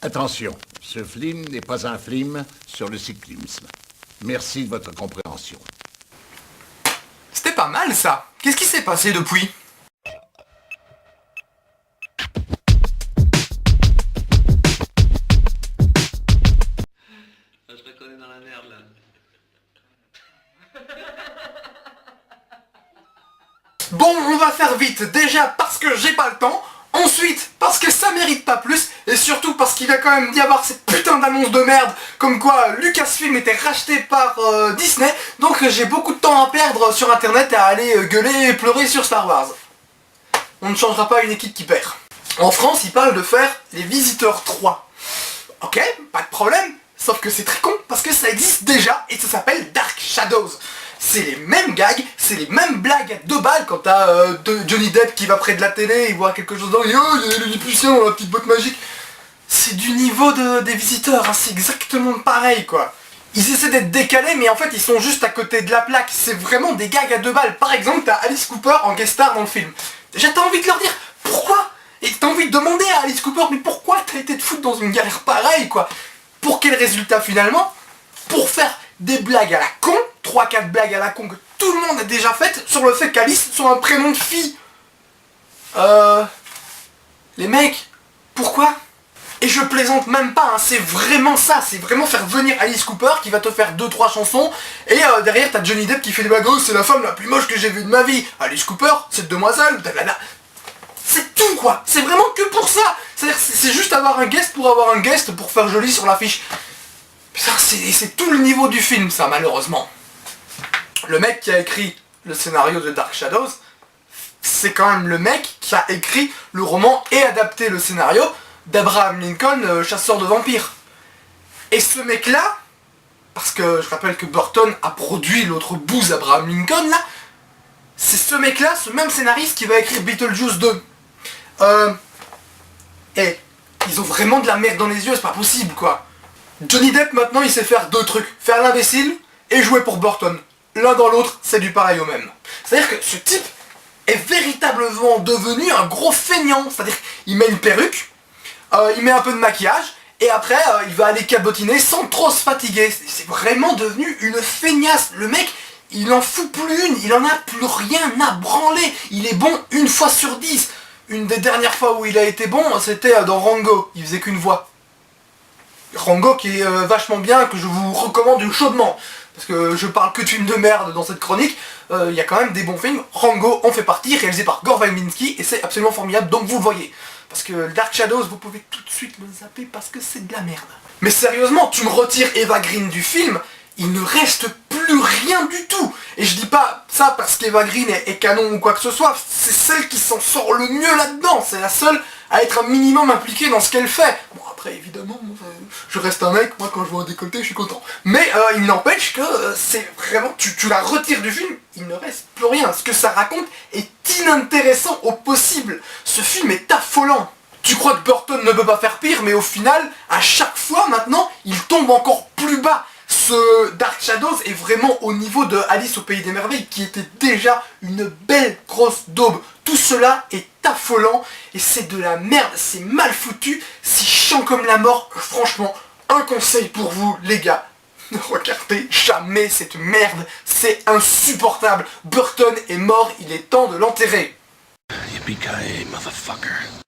Attention, ce film n'est pas un film sur le cyclisme. Merci de votre compréhension. C'était pas mal ça. Qu'est-ce qui s'est passé depuis? Je reconnais dans la merde là. Bon, on va faire vite. Déjà parce que j'ai pas le temps. Ensuite, parce que ça mérite pas plus. Et surtout parce qu'il va quand même y avoir cette putain d'annonce de merde. Comme quoi Lucasfilm était racheté par Disney. Donc j'ai beaucoup de temps à perdre sur internet à aller gueuler et pleurer sur Star Wars. On ne changera pas une équipe qui perd. En France, ils parlent de faire Les Visiteurs 3. Ok, pas de problème. Sauf que c'est très con parce que ça existe déjà et ça s'appelle Dark Shadows. C'est les mêmes gags, c'est les mêmes blagues à 2 balles quand t'as Johnny Depp qui va près de la télé, il voit quelque chose dans les oh, il y a le Lilliputien dans la petite boîte magique. C'est du niveau des Visiteurs, hein, c'est exactement pareil quoi. Ils essaient d'être décalés mais en fait ils sont juste à côté de la plaque, c'est vraiment des gags à 2 balles. Par exemple t'as Alice Cooper en guest star dans le film. Déjà t'as envie de leur dire pourquoi? Et t'as envie de demander à Alice Cooper mais pourquoi t'as été te foutre dans une galère pareille quoi? Pour quel résultat finalement? Pour faire des blagues à la con, 3-4 blagues à la con que tout le monde a déjà faites sur le fait qu'Alice soit un prénom de fille. Les mecs, pourquoi? Et je plaisante même pas, hein, c'est vraiment ça, c'est vraiment faire venir Alice Cooper qui va te faire 2-3 chansons et derrière t'as Johnny Depp qui fait des blagues, oh, c'est la femme la plus moche que j'ai vue de ma vie. Alice Cooper, cette demoiselle, blablabla. C'est tout quoi, c'est vraiment que pour ça. C'est-à-dire c'est juste avoir un guest pour faire joli sur l'affiche. Putain, c'est tout le niveau du film ça malheureusement. Le mec qui a écrit le scénario de Dark Shadows, c'est quand même le mec qui a écrit le roman et adapté le scénario d'Abraham Lincoln, chasseur de vampires. Et ce mec là, parce que je rappelle que Burton a produit l'autre bouse Abraham Lincoln là, c'est ce mec là, ce même scénariste qui va écrire Beetlejuice 2. Et ils ont vraiment de la merde dans les yeux, c'est pas possible quoi. Johnny Depp maintenant il sait faire 2 trucs, faire l'imbécile et jouer pour Burton. L'un dans l'autre, c'est du pareil au même. C'est-à-dire que ce type est véritablement devenu un gros feignant. C'est-à-dire qu'il met une perruque, il met un peu de maquillage, et après il va aller cabotiner sans trop se fatiguer. C'est vraiment devenu une feignasse. Le mec, il en fout plus une, il en a plus rien à branler. Il est bon 1 fois sur 10. Une des dernières fois où il a été bon, c'était dans Rango. Il faisait qu'une voix. Rango qui est vachement bien, que je vous recommande chaudement. Parce que je parle que de films de merde dans cette chronique, il y a quand même des bons films. Rango en fait partie, réalisé par Gore Verbinski, et c'est absolument formidable, donc vous le voyez. Parce que Dark Shadows, vous pouvez tout de suite le zapper parce que c'est de la merde. Mais sérieusement, tu me retires Eva Green du film, il ne reste plus rien du tout. Et je dis pas ça parce qu'Eva Green est canon ou quoi que ce soit, c'est celle qui s'en sort le mieux là-dedans, c'est la seule à être un minimum impliquée dans ce qu'elle fait. Bon après évidemment, je reste un mec, moi quand je vois un décolleté je suis content. Mais il n'empêche que c'est vraiment, tu la retires du film, il ne reste plus rien. Ce que ça raconte est inintéressant au possible. Ce film est affolant. Tu crois que Burton ne peut pas faire pire, mais au final, à chaque fois maintenant, il tombe encore plus bas. Ce Dark Shadows est vraiment au niveau de Alice au Pays des Merveilles, qui était déjà une belle grosse daube. Tout cela est affolant, et c'est de la merde, c'est mal foutu, c'est chiant comme la mort. Franchement, un conseil pour vous, les gars, ne regardez jamais cette merde, c'est insupportable. Burton est mort, il est temps de l'enterrer. Yippee-ki-yay, motherfucker.